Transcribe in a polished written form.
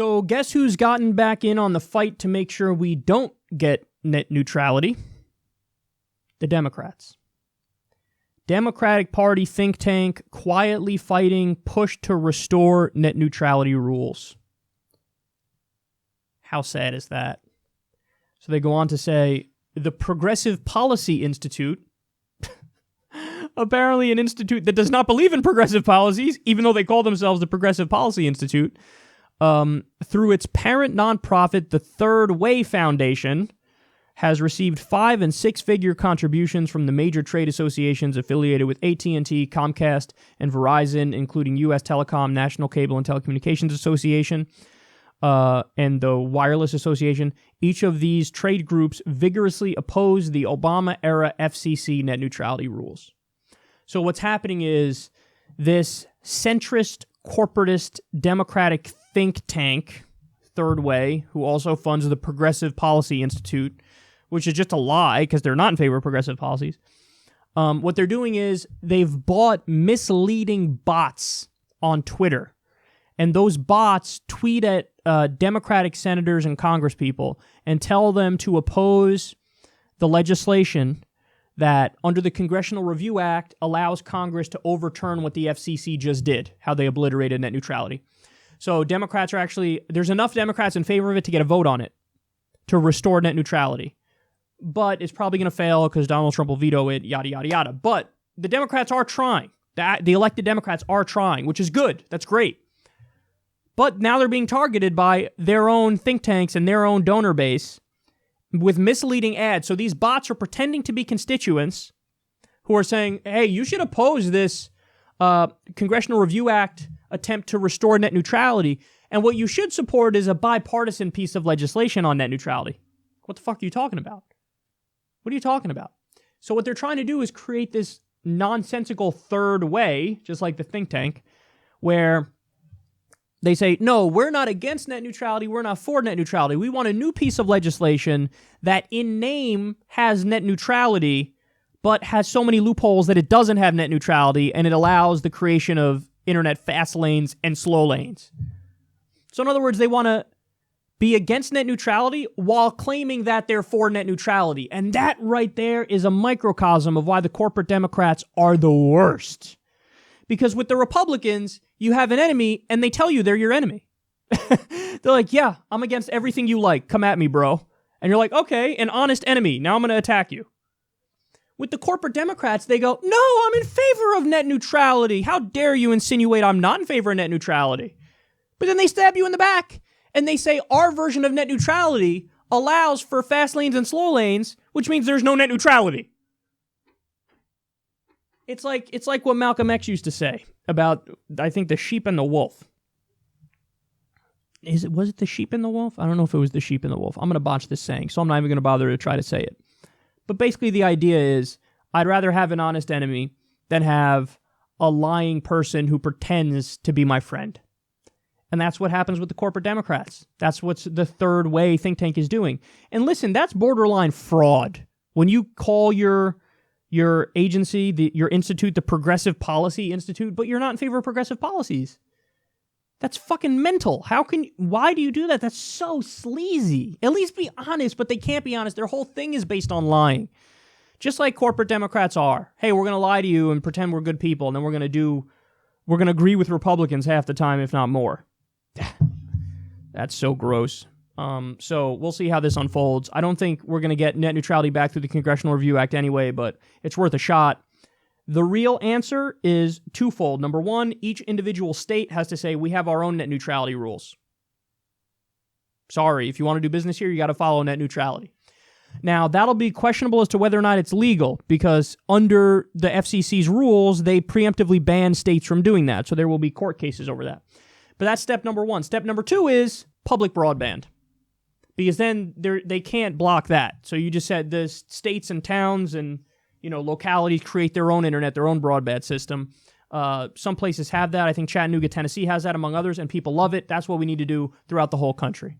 So guess who's gotten back in on the fight to make sure we don't get net neutrality? The Democrats. Democratic Party think tank quietly fighting push to restore net neutrality rules. How sad is that? So they go on to say, the Progressive Policy Institute, apparently an institute that does not believe in progressive policies, even though they call themselves the Progressive Policy Institute, through its parent nonprofit, the Third Way Foundation, has received 5- and 6-figure contributions from the major trade associations affiliated with AT&T, Comcast, and Verizon, including U.S. Telecom, National Cable and Telecommunications Association, and the Wireless Association. Each of these trade groups vigorously oppose the Obama-era FCC net neutrality rules. So what's happening is this centrist, corporatist, democratic think tank, Third Way, who also funds the Progressive Policy Institute, which is just a lie because they're not in favor of progressive policies. What they're doing is they've bought misleading bots on Twitter. And those bots tweet at Democratic senators and congresspeople and tell them to oppose the legislation that, under the Congressional Review Act, allows Congress to overturn what the FCC just did, how they obliterated net neutrality. So Democrats are actually, there's enough Democrats in favor of it to get a vote on it, to restore net neutrality. But it's probably going to fail because Donald Trump will veto it, yada, yada, yada. But the Democrats are trying. The elected Democrats are trying, which is good. That's great. But now they're being targeted by their own think tanks and their own donor base with misleading ads. So these bots are pretending to be constituents who are saying, hey, you should oppose this Congressional Review Act attempt to restore net neutrality. And what you should support is a bipartisan piece of legislation on net neutrality. What the fuck are you talking about? What are you talking about? So what they're trying to do is create this nonsensical third way, just like the think tank, where they say, no, we're not against net neutrality, we're not for net neutrality. We want a new piece of legislation that in name has net neutrality, but has so many loopholes that it doesn't have net neutrality, and it allows the creation of internet fast lanes and slow lanes. So in other words, they want to be against net neutrality while claiming that they're for net neutrality. And that right there is a microcosm of why the corporate Democrats are the worst. Because with the Republicans, you have an enemy and they tell you they're your enemy. They're like, yeah, I'm against everything you like. Come at me, bro. And you're like, okay, an honest enemy. Now I'm going to attack you. With the corporate Democrats, they go, no, I'm in favor of net neutrality. How dare you insinuate I'm not in favor of net neutrality? But then they stab you in the back. And they say our version of net neutrality allows for fast lanes and slow lanes, which means there's no net neutrality. It's like what Malcolm X used to say about, I think, the sheep and the wolf. Was it the sheep and the wolf? I don't know if it was the sheep and the wolf. I'm going to botch this saying, so I'm not even going to bother to try to say it. But basically the idea is I'd rather have an honest enemy than have a lying person who pretends to be my friend. And that's what happens with the corporate Democrats. That's what the Third Way think tank is doing. And listen, that's borderline fraud. When you call your agency, your institute, the Progressive Policy Institute, but you're not in favor of progressive policies. That's fucking mental. Why do you do that? That's so sleazy. At least be honest, but they can't be honest. Their whole thing is based on lying. Just like corporate Democrats are. Hey, we're going to lie to you and pretend we're good people, and then we're going to agree with Republicans half the time, if not more. That's so gross. So we'll see how this unfolds. I don't think we're going to get net neutrality back through the Congressional Review Act anyway, but it's worth a shot. The real answer is twofold. Number one, each individual state has to say, we have our own net neutrality rules. Sorry, if you want to do business here, you got to follow net neutrality. Now, that'll be questionable as to whether or not it's legal, because under the FCC's rules, they preemptively ban states from doing that, so there will be court cases over that. But that's step number one. Step number two is public broadband, because then they can't block that. So you just said the states and towns and localities create their own internet, their own broadband system. Some places have that. I think Chattanooga, Tennessee has that, among others, and people love it. That's what we need to do throughout the whole country.